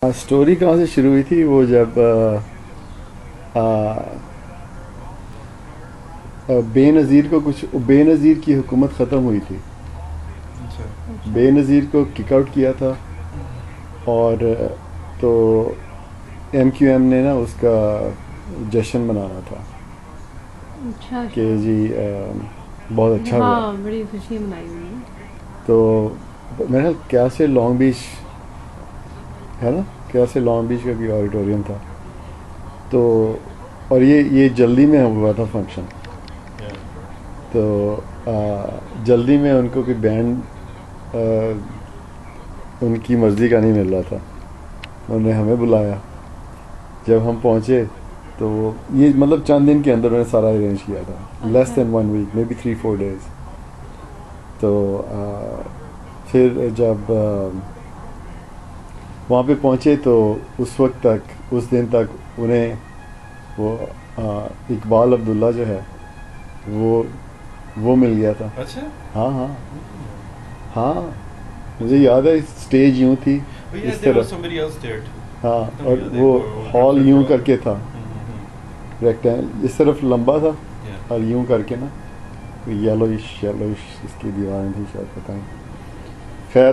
Story کہاں سے شروع ہوئی تھی؟ وہ جب بے نظیر کی حکومت ختم ہوئی تھی. بے نظیر کو کک آؤٹ کیا تھا اور تو ایم کیو ایم نے نا اس کا جشن منانا تھا کہ جی بہت اچھا ہوا. بڑی خوشی منائی ہوئی. تو میرا خیال کیا سے لانگ بیچ ہے نا، کیا سے لانگ بیچ کا کوئی آڈیٹوریم تھا. تو اور یہ جلدی میں ہوا تھا فنکشن. تو جلدی میں ان کو کوئی بینڈ ان کی مرضی کا نہیں مل رہا تھا. انہوں نے ہمیں بلایا. جب ہم پہنچے تو یہ مطلب چند دن کے اندر انہوں نے سارا ارینج کیا تھا، لیس دین 1 week، مے بی 3-4 days. تو پھر جب وہاں پہ پہنچے تو اس وقت تک، اس دن تک انہیں وہ اقبال عبداللہ جو ہے وہ مل گیا تھا. اچھا. ہاں ہاں ہاں، مجھے یاد ہے اسٹیج یوں تھی اس طرح. ہاں، اور وہ ہال یوں کر کے تھا، اس طرف لمبا تھا اور یوں کر کے نا یلوش اس کی دیواریں تھی شاید، پتہ نہیں. خیر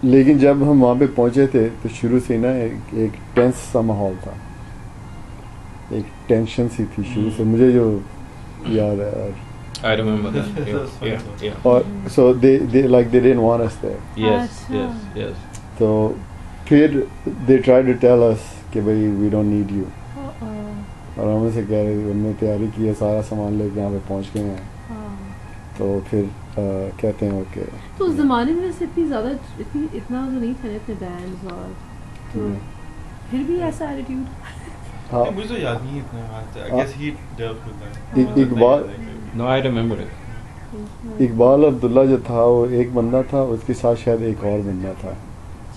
لیکن جب ہم وہاں پہ پہنچے تھے تو شروع سے نا ایک ٹینس سا ماحول تھا، ایک ٹینشن سی تھی شروع سے، مجھے جو یاد ہے. I remember that. Yeah. اور so they like they didn't want us there. Yes. تو پھر they tried to tell us کہ بھائی we don't need you. اور ہم سے کہہ رہے تھے، ہم نے تیاری کی ہے، سارا سامان لے کے یہاں پہ پہنچ گئے ہیں. تو پھر کہتے ہیں اوکے. تو اس زمانے میں سے اتنی زیادہ اتنا تو نہیں تھا، اتنے بینڈز اور تو پھر بھی ایسا ایٹیٹیوڈ. ہاں مجھے تو یاد نہیں اتنا. No, I remember it. Iqbal عبداللہ جو تھا وہ ایک بندہ تھا، اس کے ساتھ شاید ایک اور بندہ تھا،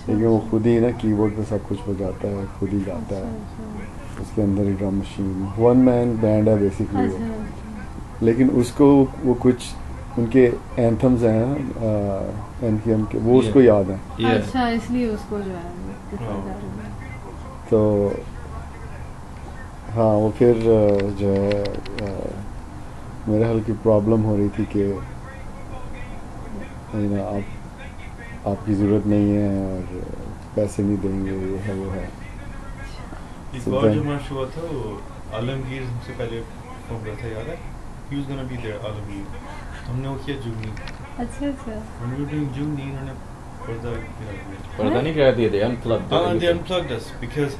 لیکن وہ خود ہی نا کی بورڈ پہ سب کچھ بجاتا ہے، خود ہی گاتا ہے. اس کے اندر ہی ڈرم مشین، 1 man بینڈ ہے بیسکلی وہ. لیکن اس کو وہ کچھ ان کے اینتھمز ہیں ایم کی ایم کے، وہ اس کو یاد ہیں. اچھا، اس لیے اس کو جو ہے تو ہاں وہ پھر جو ہے میرے حل کی پرابلم ہو رہی تھی کہ آپ کی ضرورت نہیں ہے اور پیسے نہیں دیں گے، یہ ہے وہ ہے. اقبال جو مارچ ہوا تھا وہ عالمگیر سے پہلے فون کیا تھا، یاد ہے؟ He was gonna be there, عالمگیر. ہم نے وہ کیا جگنی. اچھا اچھا. When we were doing Jugni انہوں نے پردہ نہیں کر دیا. They unplugged. They unplugged us because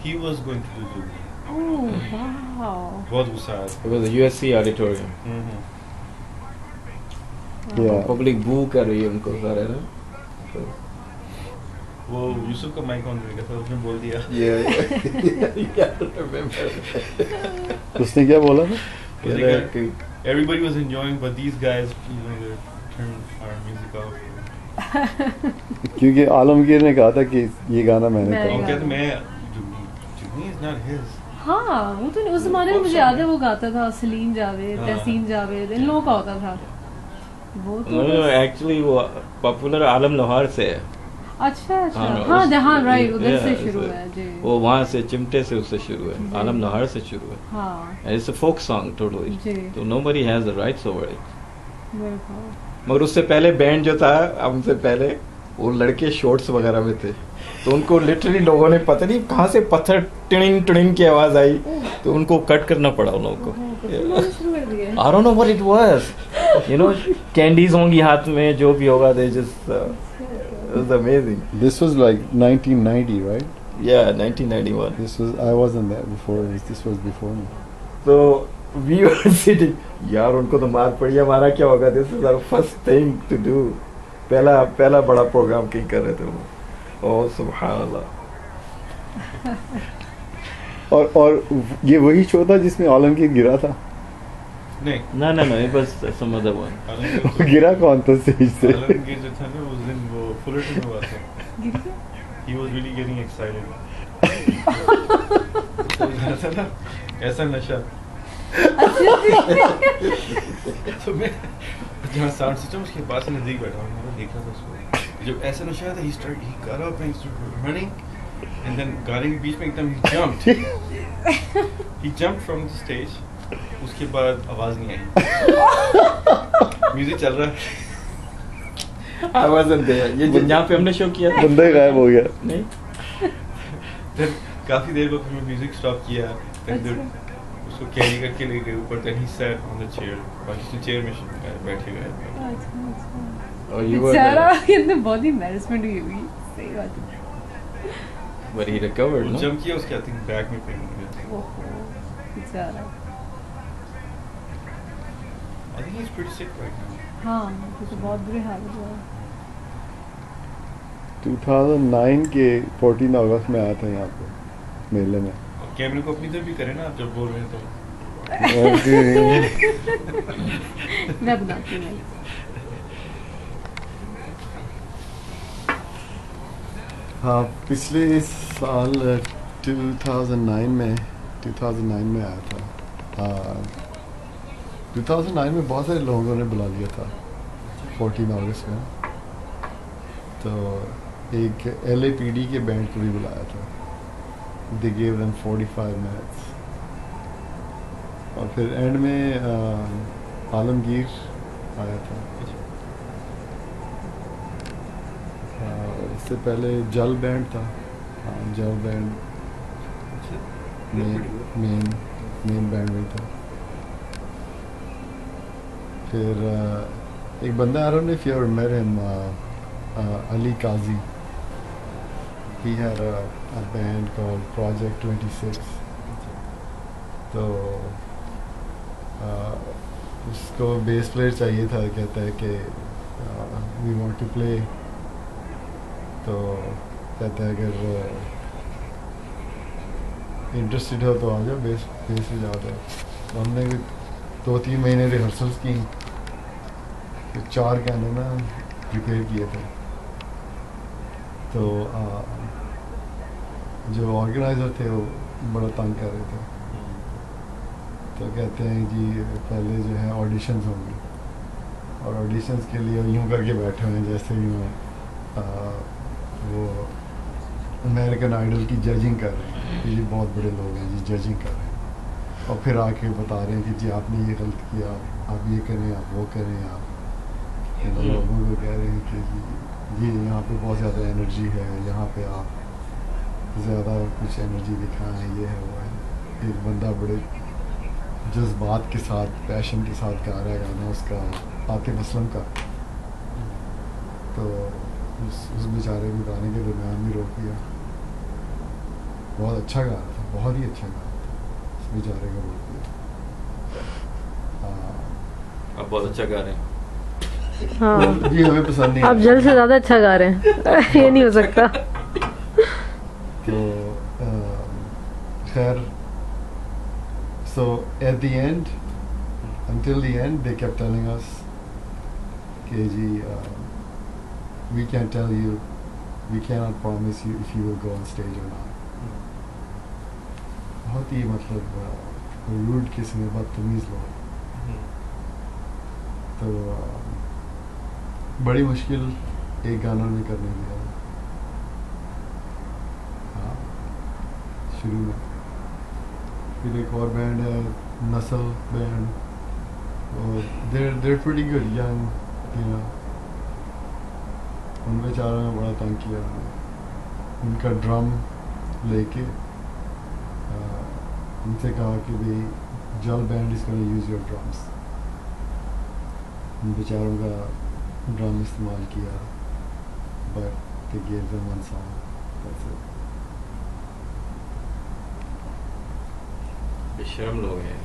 he was going to do Jugni. Oh wow. بہت غصہ آیا. It was a USC auditorium. Public boo کر رہی ہے ان کو سارے نا. وہ یوسف کا مائک آن رہا تھا، اس نے بول دیا. اس نے کیا بولا تھا؟ Everybody was enjoying, but these guys, they turned our music off. کیونکہ عالمگیر نے کہا تھا کہ یہ گانا میں نے وہ کہتے میں جگنی is not his. ہاں وہ تو اس زمانے میں مجھے یاد ہے وہ گاتا تھا، سلیم جاوید، تحسین جاوید، ان لوگوں کا ہوتا تھا وہ. تو ایکچولی وہ پاپولر عالم لاہور سے ہے. اچھا اچھا. ہاں ہاں رائٹ، ادھر سے شروع ہے جی. وہ وہاں سے چمٹے سے اس سے شروع ہے، عالم لاہور سے شروع ہے. ہاں it's a folk song totally. تو nobody has the rights over it. مگر اس سے پہلے بینڈ جو تھا ہم سے پہلے وہ لڑکے شورٹس وغیرہ میں تھے، تو ان کو لٹرلی لوگوں نے پتہ نہیں کہاں سے پتھر ٹڑنگ ٹڑنگ کی آواز آئی تو ان کو کٹ کرنا پڑا ان لوگوں کو. I don't know what it was. You know, candies ہوں گی ہاتھ میں، جو بھی ہوگا they just it was amazing. This was like 1990, right? Yeah, 1991. I wasn't there before. This was before me. So we were sitting. یار ان کو تو مار پڑی، ہمارا کیا ہوگا. This is our first thing to do. پہلا بڑا پروگرام کہیں کر رہے تھے وہ. Oh سبحان اللہ. اور یہ وہی شو تھا جس میں عالمگیر گرا تھا؟ نہیں no, it was some other one. گرا کون تھا اسٹیج سے؟ عالمگیر جو تھا نا اس دن وہ فلرٹنگ میں ہوا تھا. He was really getting excited. ایسا نشہ. تو میں جہاں ساؤنڈ سسٹم اس کے پاس نزدیک بیٹھا ہوں، میں نے دیکھا تھا اس کو. جب ایسا نشہ تھا he got up and he started running and then گانے کے بیچ میں ایک دم he jumped from the stage. اس کے بعد آواز نہیں آئی, میوزک چل رہا ہے. I wasn't there. یہ جہاں پہ ہم نے شو کیا تھا بندہ ہی غائب ہو گیا. نہیں, پھر کافی دیر بعد ہم نے میوزک اسٹاپ کیا, اس کو کیری کر کے لے گئے اوپر. then he sat on the chair, باقی چیئر میں بیٹھے گئے. اور you were there. بہت embarrassment ہوئی ہوگی. صحیح بات ہے. But he recovered, no? Jump کیا اس کے I think بیک میں پین ہو گیا. بیچارہ. I think he's pretty sick right now. ہاں تو بہت برے حال ہوا. 2009 کے 14 اگست میں آیا تھا یہاں پہ میلے میں. کیمرے کو اپنی طرف بھی کرے نا آپ جب بول رہے ہیں تو. میں بناتی ہوں. ہاں پچھلے سال 2009 میں آیا تھا. 2009 میں بہت سارے لوگوں نے بلا لیا تھا 14 اگست میں. تو ایک LAPD کے بینڈ کو بھی بلایا تھا. They gave them 45 minutes. اور پھر اینڈ میں عالمگیر آیا تھا. اس سے پہلے جل بینڈ تھا. جل بینڈ مین بینڈ میں تھا. پھر ایک بندہ I don't know if you ever met him, Ali Qazi. He had a band called Project 26. تو اس کو بیس پلیئر چاہیے تھا. کہتا ہے کہ we want to play. تو کہتا ہے اگر انٹرسٹیڈ ہو تو آ جاؤ, بیس پہ جاؤ. ہم نے 2-3 مہینے ریہرسلس کی, 4 گانے نا پریپیئر کیے تھے. تو جو آرگنائزر تھے وہ بڑا تنگ کر رہے تھے. تو کہتے ہیں جی پہلے جو ہے آڈیشنز ہوں گے, اور آڈیشنز کے لیے یوں کر کے بیٹھے ہوئے ہیں جیسے یوں وہ امریکن آئیڈل کی ججنگ کر رہے ہیں. یہ بہت بڑے لوگ ہیں جی, ججنگ کر رہے ہیں. اور پھر آ کے بتا رہے ہیں کہ جی آپ نے یہ غلط کیا, آپ یہ کریں, آپ وہ کریں. آپ لوگوں کو کہہ رہے ہیں کہ جی یہاں پہ بہت زیادہ انرجی ہے, یہاں پہ آپ زیادہ کچھ انرجی دکھائیں, یہ ہے وہ ہے. ایک بندہ بڑے جذبات کے ساتھ, پیشن کے ساتھ گا رہا ہے گانا اس کا, عاطف اسلم کا. تو اس بیچارے کو گانے کے درمیان بھی روک دیا. بہت اچھا گا رہا تھا, بہت ہی اچھا گا رہا تھا, اس بیچارے کو روک دیا. آپ بہت اچھا گا رہے ہیں. ہاں جی ہمیں پسند نہیں. آپ جلد سے زیادہ اچھا گا رہے ہیں, یہ نہیں ہو سکتا. تو خیر, so at the end, until the end, they kept telling us کہ جی we can't tell you, we cannot promise you if you will go on stage or not. بہت ہی مطلب روڈ قسم, بدتمیز لوگ. تو بڑی مشکل ایک گانا میں کرنے دیا. ہاں شروع میں. پھر ایک اور بینڈ ہے نسل band, they're pretty good, young, you know. ان بیچاروں نے بڑا تنگ کیا. ان کا ڈرم لے کے ان سے کہا کہ بھائی Jal band is gonna use your drums. ان بیچاروں کا ڈرم استعمال کیا, but they gave them one song, that's it. بے شرم لوگ ہیں.